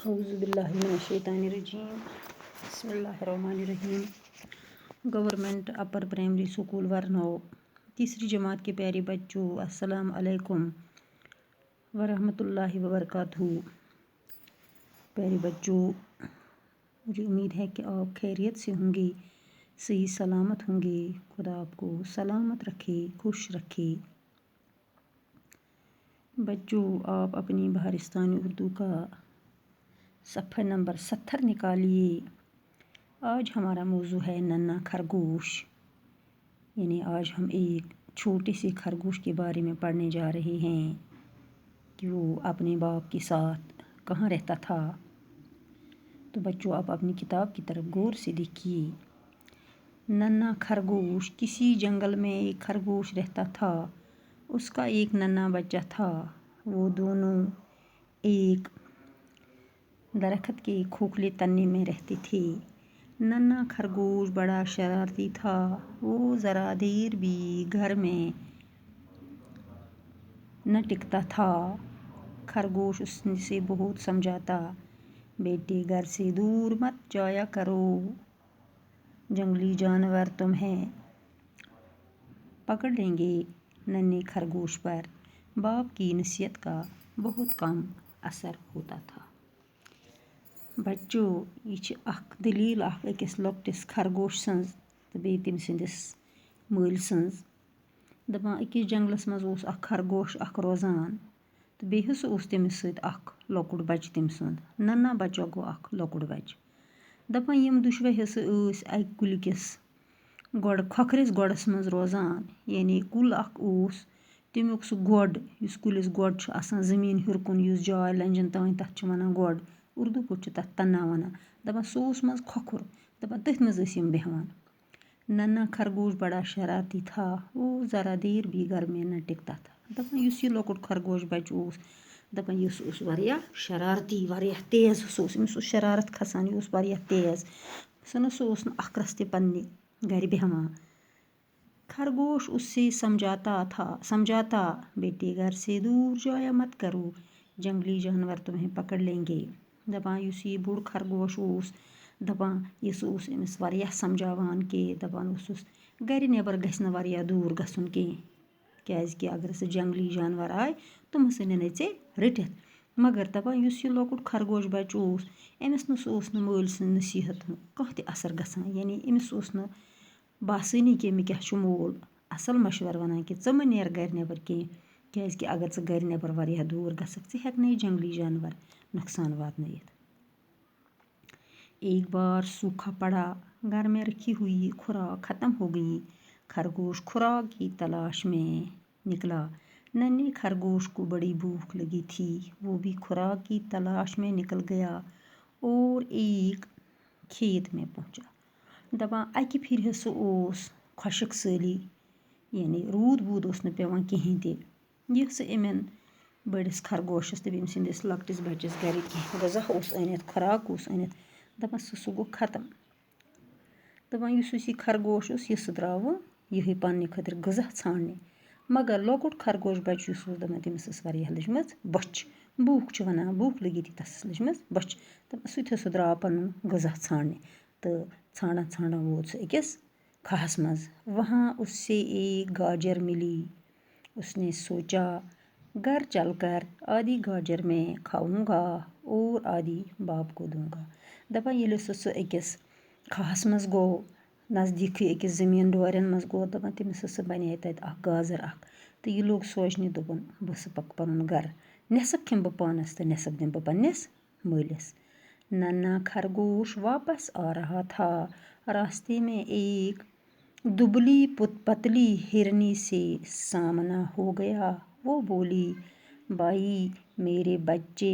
औज़ुबिल्लाहिमिनश्शैतानिर्रजीम बिस्मिल्लाहिर्रहमानिर्रहीम। Government upper primary school वरनौ, तीसरी जमात के प्यारे बच्चों, अस्सलाम अलैकुम वरहमतुल्लाहि वबरकातुहू। प्यारे बच्चों, मुझे उम्मीद है कि आप खैरियत से होंगे, सही सलामत होंगे। खुदा आपको सलामत रखे, खुश रखे। बच्चों, आप अपनी बहारिस्तानी उर्दू का सफ़ा नंबर 70 निकालिए। आज हमारा मौजू है नन्हा खरगोश। यानी आज हम एक छोटे से खरगोश के बारे में पढ़ने जा रहे हैं कि वो अपने बाप के साथ कहाँ रहता था। तो बच्चों, आप अपनी किताब की तरफ गौर से देखिए। नन्हा खरगोश। किसी जंगल में एक खरगोश रहता था। उसका एक नन्हा बच्चा था। वो दोनों एक दरख्त के खोखले तने में रहते थे। नन्हा खरगोश बड़ा शरारती था। वो ज़रा देर भी घर में न टिकता था। खरगोश उससे बहुत समझाता, बेटे घर से दूर मत जाया करो, जंगली जानवर तुम्हें पकड़ लेंगे। नन्हे खरगोश पर बाप की नसीहत का बहुत कम असर होता था। बच्चों, यह दलील अकिस लॉकटिस खरगोश सन्ज तो बेय तम सदिस मल सन्ज। दपान अकिस जंगलस मज ओस अख खरगोश रोजान तो बेय हसा ओस तमिस सत अख लॉकुट बच्च तम सुंद। नन्हा बच्चा गो अख लॉकुट बच्च। दपान यम दुशवे हसा अस अक कुल किस गोड़ खोखरिस गोड़स मज रोजान। यानी कुल अख ओस तमुक सु गोड़ युस कुलिस गोड़ छु आसान जमीन हिरकुन युस जाय लंजन तान तथ छु वनान गोड़। उर्दू पट तथ तना वनान। दपान सो ओस मज खोखुर। दपान तथ मज यम बेहवान। नन्हा खरगोश बड़ा शरारती था। वो ज़रा देर भी घर में न टिकता था। दपान युस यह लॉकुट खरगोश बच्च ओस, दपान युस ओस वारिया शरारती, वारिया तेज हसा ओस। अमिस ओस शरारत खसान, यह ओस वारिया तेज। सन सो ओस न अखरस ते पन्ने घर बेहवान। खरगोश उससे समझाता, बेटे घर से दूर जाया मत करो, जंगली जानवर तुम्हें पकड़ लेंगे। दपान युस यह बुड़ खरगोश ओस, दपान यह ओस अमिस वारिया समझावान के दपान ओसुस घर नेबर गछ न वारिया दूर गछुन कहें, क्याजकि अगर सह जंगली जानवर आय तम ह्यन ऐ रटित। मगर दपान युस यह लॉकुट खरगोश बच्च ओस, अमिस नस ओस न मल सन्द नसीहत कह ते असर गछान। यानी अमिस ओस न बासानी कि मे क्या छु मोल असल मशवर वनान कि च मा नेर घर नेबर कहें, क्याजकि अगर च घर नेबर वारिया दूर गछक च हेकन जंगली जानवर नुकसान वातनयित। एक बार सूखा पड़ा, घर में रखी हुई खुराक खत्म हो गई। खरगोश खुराक की तलाश में निकला। नन्हे खरगोश को बड़ी भूख लगी थी। वो भी खुराक की तलाश में निकल गया और एक खेत में पहुंचा। दपान अकि फिर हसा ओस खुशक साली, यानी रूद वूद ओस न पेवान कहें ते। यह सह अमन बड़िस खरगोशस तब अम सदिस लॉकटिस बच्चस घर कह गज़ा ओस अनित, खुराक ओस अनित, दपान सह गो खत्म। दपान युस यह खरगोश ओस यह द्राव यही पन्ने खतर गज़ा छानने। मगर लॉकुट खरगोश बच्च युस ओस दपान तमिस स वारिया लजमज बछ। भूख छु वनान, भूख लगी थी तस लजमज बछ। दपान सह हसा द्राव पनुन गज़ा छानने। तो छानन छानन वोत सह अकिस खाहस मज। वहाँ उससे एक गाजर मिली। उसने सोचा, घर चलकर आधी गाजर मैं खाऊंगा और आधी बाप को दूंगा। दपान येले सह अकिस खाहस मज गो, नज़दीक अकिस ज़मीन डोरन मज गो, दपान तमिस हसा बने तत अख गाजर अख। तो यह लोग सोचने, दोपन बह हसा पक पनुन घर, नेसफ खिम बह पानस तो नेसफ दिम बह पन्निस मालिस। नन्हा खरगोश वापस आ रहा था। रास्ते में एक दुबली पतली हिरनी से सामना हो गया। वो बोली, भाई मेरे बच्चे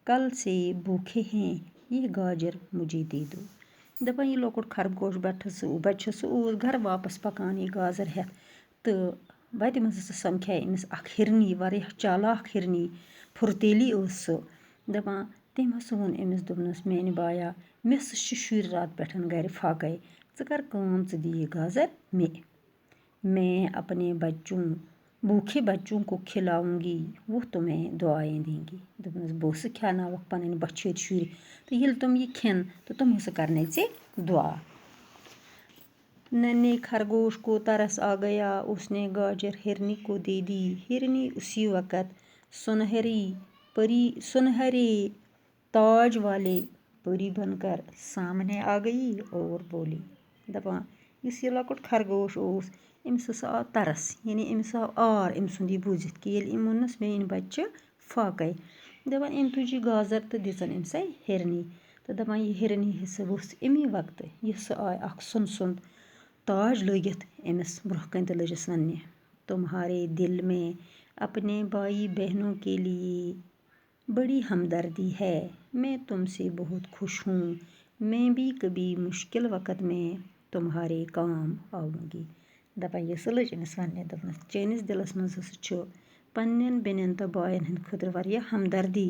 कल से भूखे हैं, ये गाजर मुझे दे दो। दपान यह लॉकुट खरगोश बच्च हसा ओस घर वापस पकान यह गाजर हेथ। तो वत मज हसा समखे अमिस अख हिरनी, वारिया चालाक हिरनी, फुर्तेली ओस सह। दपान तम हसा वोन अमिस, दोपनस मेने बाया मे हसा छु शुर रात पेठ घर फाके, च कर काम, च दि यह गाजर मे। मैं अपने बच्चों भूखे बच्चों को खिलाऊंगी वो तुम्हें दुआएं देंगी दोपनस बो स खियानावक पन बछेर शुर तो ये तुम ये खेन तो तुम हस करने से दुआ। नन्हे खरगोश को तरस आ गया, उसने गाजर हिरनी को दे दी। हिरनी उसी वक़्त सुनहरे ताज वाले परी बनकर सामने आ गई और बोली दपान इस ये लकुट खरगोश ओस अमिस आव तरस यानी अमिस आव आर अम सुंद बूजित कि ये वोनस मेन बच्चे फाकै दपान अम तुज गाजर तो दिचन अमस हिरनी तो दपान ये हिरनी हस वुस अमी वक्त यह आय अख सुन सुन ताज लगित अमिस ब्रोह कन तो लजस वन्ने तुम्हारे दिल में अपने भाई बहनों के लिए बड़ी हमदर्दी है, मैं तुमसे बहुत खुश हूँ, मैं भी कभी मुश्किल वक़्त में तुम्हारे काम आऊँगी दपान ये लज अमिस वन्ने दपनस चैनिस दिलस मज पन्न बेनन तो बायन हंद खुद वारिया हमदर्दी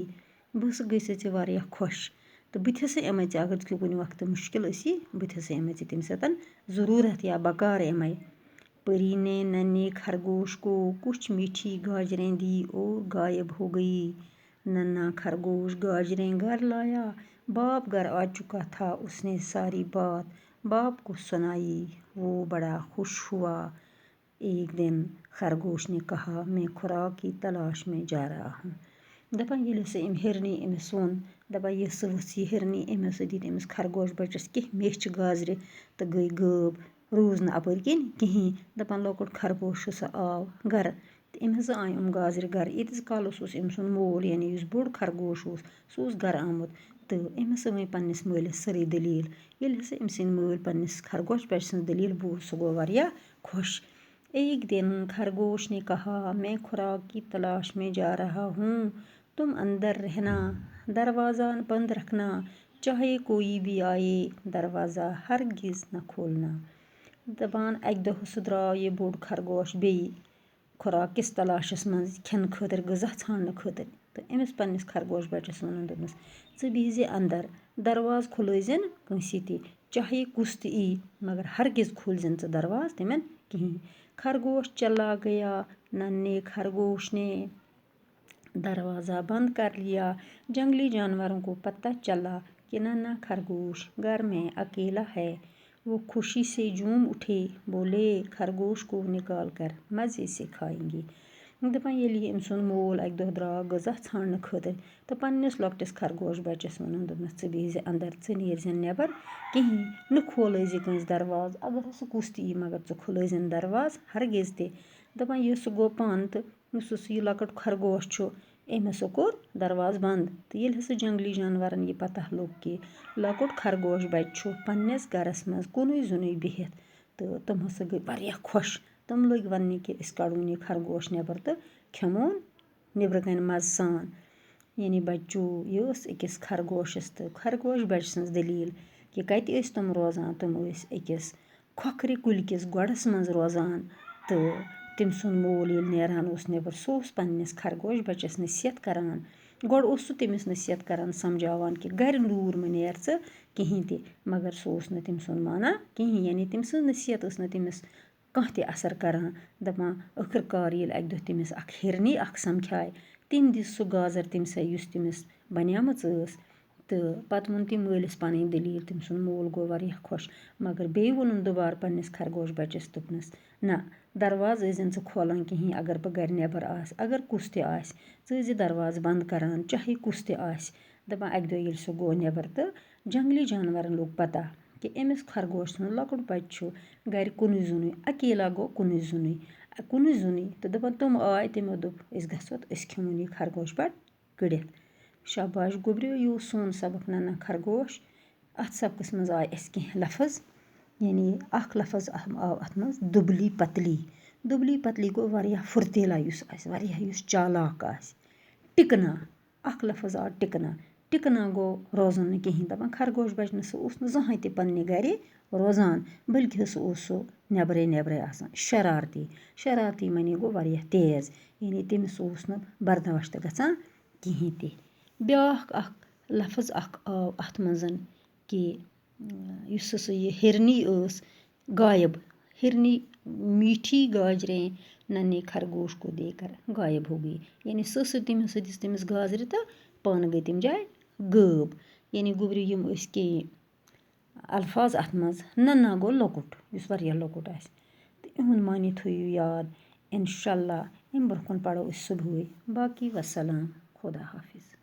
बस गई चे वारिया खुश तो बत अमे अगर कुछ वक्त मुश्किल यसी बत अमे तम सतन ज़रूरत या बकार अमे। परी ने नन्हे खरगोश को कुछ मीठी गाजरें दी और गायब हो गई। नन्हा खरगोश गाजरें घर लाया, बाप घर आ चुका था, उसने सारी बात बाप को सुनाई, वो बड़ा खुश हुआ। एक दिन खरगोश ने कहा मैं खुराक की तलाश में जा रहा हूँ दपान ये अम हिरनी अमिस वोन दपान ये वस यह हिरनी अमिस दित अमिस खरगोश बचस कह मेच गाजर तो गई गब रूज न अपर किन कहीं दपान लकुट खरगोश आव गर अम हस आय गाजर गर यीतिस कालस अम सुन मोल यानी बोड़ खरगोश सह गर आमुत तो अम वन पन्निस मालिस सारी दलील ये अम सिंद मल पन्निस खरगोश बच सं दलील बूझ सह गो वारिया खुश। एक दिन खरगोश ने कहा मैं खुराक की तलाश में जा रहा हूँ, तुम अंदर रहना, दरवाज़ा बंद रखना, चाहे कोई भी आए दरवाज़ा हरगिज़ न खोलना दपान अक दह सह द्राव ये बोड़ खरगोश बे खुराक किस तलाशस मज खेन खतर गज़ा छान खतर तो अमिस पन्निस खरगोश बचस वन दोपनस च बिहजे अंदर दरवाज खुलैजन कंसी ति चाहे कुछ ति ई मगर हरगिज़ खोलजन च दरवाज तिमन कहीं। खरगोश चला गया, नन्हे खरगोश ने दरवाज़ा बंद कर लिया। जंगली जानवरों को पता चला कि नन्हा खरगोश घर में अकेला है। वो खुशी से झूम उठे, बोले खरगोश को निकाल कर मज़े से खाएंगे दपान ये अम सुन मोल अक दह द्राव गज़ा छान खतर तो पन्निस लॉकटिस खरगोश बचस वन दोपनस च बिहजे अंदर च नीरजन नेबर कहीं न खोलैज कंस दरवाज अगर हस कुछ ती मगर च खोलैजन दरवाज हरगिज़ ते दपान यह गो पान तो यह लकट खरगोश अम हस कोर दरवाज बंद तो ये हस जंगली जानवरन ये पता लोग कि लकुट खरगोश बच पन्निस गरस मज कुन जुन बिहित तो तुम हस गई वारिया खुश तुम लग वन्ने कि अस कड़ोन यह खरगोश नेबर तो खेमोन नेबर कन मज सान यानी बच्चो यह अकिस खरगोशस तो खरगोश बच सज दलील कि कत तुम रोजान तुम अकिस खोखरे कुल किस गोड़स मज रोजान तो तम सुन मोल ये नेरान नेबर सह पन्निस खरगोश बचस नसीहत करान गोड़ सह तमिस नसीहत करान समझावान कि घर दूर म नेर च कहीं ते मगर सह न तम सुन माना कहीं यानी तम सज नसीहत न तमिस कह ते असर करान दपान आखिरकार ये अक दह तमिस अख हिरनी अख समझाय तम दिस सह गाजर तमसे युस तमिस बनियामच तो पत वोन तम मालिस पन दलील तम सुन मोल गो वारिया खुश मगर बे वोनुन दोबार पन्निस खरगोश बचस दोपनस ना दरवाज ऐजन च खोलान कहीं अगर बह घर नेबर आस अगर कुछ ते आस च दरवाज बंद करान चाहे कुछ ते आस दपान अक दह सह गो नेबर तो जंगली जानवरन लोग पता कि अमिस खरगोश सुन लकुट बच घर कुन जुन अकेला गो कुन जुन तो दपान तुम आय तमो दोप अस गछो अस खेमोन यह खरगोश बट कड़ित शाबाश गोब्रियो यह सोन सबक नन्हा खरगोश अत सबकस मज आय अस कह लफज यानी अख लफज आव अत मज दुबली पतली गो वारिया फुर्तीला वारिया चालाक टिकना अख लफज आव टिकना गो रोजन न कहीं दपान खरगोश बचनस न जहाँ ते पन्ने घरे रोजान बल्कि हस सह नेबरे आसान शरारती मने गो वारिया तेज यानी तमिस न बर्दाश्त गछान कहीं ते ब्याख अख लफज अख आव अथ मजन कि युस यह हिरनी गायब हिरनी मीठी गाजरें नन्हे खरगोश को देकर गायब हो गई। यानी तٔمِस सۭتۍ दِژ तٔمِس گازرِ تہٕ پانہٕ گٔے تِم جایہِ غٲب. یعنی گوٚبرِ یِم أسۍ کینٛہہ الفاظ اَتھ منٛز نہ گوٚو لۄکُٹ یُس واریاہ لۄکُٹ آسہِ تہٕ یِہُنٛد معنے تھٲیِو یاد اِنشاء اللہ. اَمہِ برٛونٛہہ کُن پَرو أسۍ صُبحٲے. باقی وَسلام. خدا حافِظ.